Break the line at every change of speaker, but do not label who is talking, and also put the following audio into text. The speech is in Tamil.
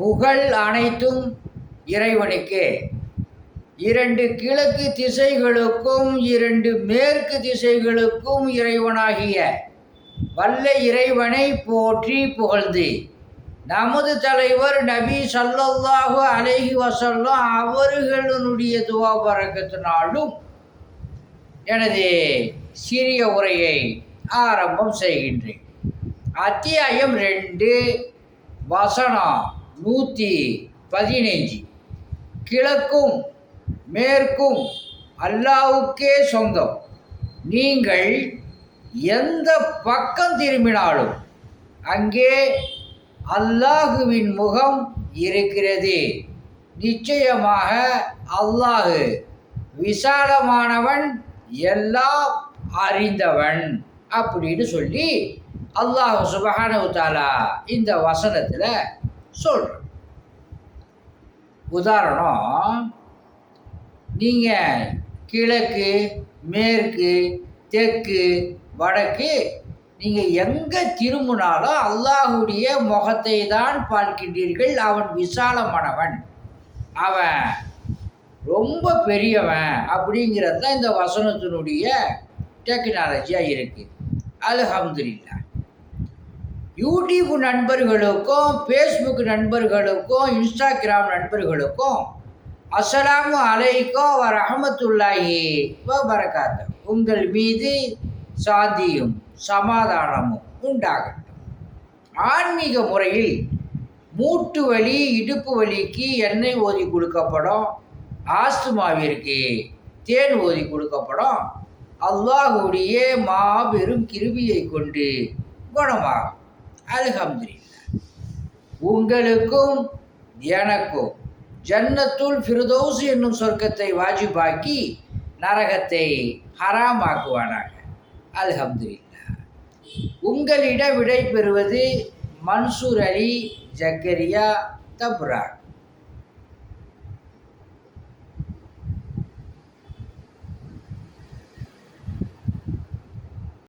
புகழ் அனைத்தும் இறைவனுக்கே. 2 கிழக்கு திசைகளுக்கும் 2 மேற்கு திசைகளுக்கும் இறைவனாகிய வல்ல இறைவனை போற்றி புகழ்ந்து நமது தலைவர் நபி ஸல்லல்லாஹு அலைஹி வஸல்லம் அவர்களுடைய துவா பரக்கத்தினாலும் எனது சிறிய உரையை ஆரம்பம் செய்கின்றேன். அத்தியாயம் 2 வசனம் 115. கிழக்கும் மேற்கும் அல்லாஹ்வுக்கே சொந்தம். நீங்கள் எந்த பக்கம் திரும்பினாலும் அங்கே அல்லாஹுவின் முகம் இருக்கிறது. நிச்சயமாக அல்லாஹ் விசாலமானவன், எல்லாம் அறிந்தவன் அப்படின்னு சொல்லி அல்லாஹ் சுப்ஹானஹு வ தஆலா இந்த வசனத்தில் சொல்கிறான். உதாரணம், நீங்கள் கிழக்கு மேற்கு தெற்கு வடக்கு நீங்கள் எங்கே திரும்பினாலும் அல்லாஹுடைய முகத்தை தான் பார்க்கின்றீர்கள். அவன் விசாலமானவன், அவன் ரொம்ப பெரியவன் அப்படிங்கிறது தான் இந்த வசனத்தினுடைய டெக்னாலஜியாக இருக்குது. அல்ஹம்துலில்லாஹ். யூடியூப் நண்பர்களுக்கும் ஃபேஸ்புக் நண்பர்களுக்கும் இன்ஸ்டாகிராம் நண்பர்களுக்கும் அஸ்ஸலாமு அலைக்கும் வ ரஹ்மத்துல்லாஹி வ பரகாத்துஹு. உங்கள் மீது சாந்தியும் சமாதானமும் உண்டாகட்டும். ஆன்மீக முறையில் மூட்டு வலி இடுப்பு வலிக்கு எண்ணெய் ஓதி கொடுக்கப்படும். ஆஸ்துமாவிற்கு தேன் ஓதி கொடுக்கப்படும். அல்லாஹுடைய மாபெரும் கிருபையை கொண்டு குணமாகும். அல்ஹம்துலில்லாஹ். உங்களுக்கும் எனக்கும் ஜன்னத்துல் ஃபிர்தௌஸ் என்னும் சொர்க்கத்தை வாஜிபாக்கி நரகத்தை ஹராமாக்குவானாக. அல்ஹம்துலில்லாஹ். உங்களிடம் விடை பெறுவது மன்சூர் அலி ஜக்கரியா தப்ராக்.